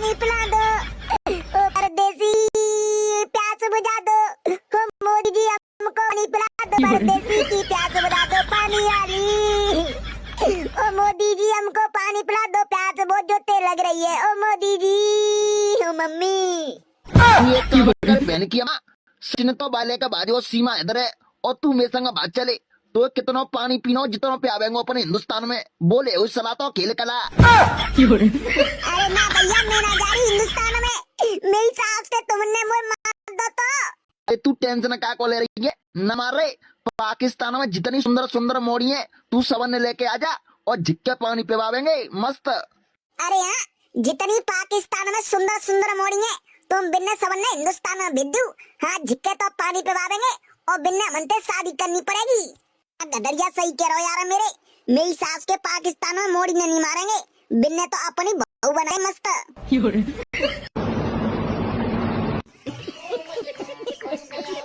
पानी पिला दो, ओ परदेसी प्यास बुझा दो, ओ मोदी जी हमको पानी पिला दो, परदेसी की प्यास बुझा दो पानी वाली, ओ मोदी जी हमको पानी पिला दो, प्यास बहुत जोते लग रही है, ओ मोदी जी, ओ मम्मी। तू एक काम कर बहन की अम्मा, सिन तो बाले का बाजू सीमा इधर है और तू मेरे संग बात चले तो कितना पानी पीना जितना प्यावेंगे अपने हिंदुस्तान में बोले उस सलाह तो खेल कला। अरे ना भैया मैं ना जा रही हिंदुस्तान में, मेरी सास से तुमने मुझे मार दो तो। तू टेंशन का को ले रही है न मार रहे पाकिस्तान में जितनी सुंदर सुंदर मोड़ी है तू सबन लेके आ जा और झिक्के पानी पिवावेंगे मस्त। अरे हाँ, जितनी पाकिस्तान में सुंदर सुंदर मोड़ी है तुम बिन्ने सबन ने हिंदुस्तान में भेज दू। हाँ झिक्के तो पानी पिवावेंगे और बिन्ने मनते शादी करनी पड़ेगी। गदरिया सही कह रहे हो यार मेरी सास के पाकिस्तान में मोड़ी नहीं मारेंगे, बिन्ने तो अपनी बहू बनाए मस्त।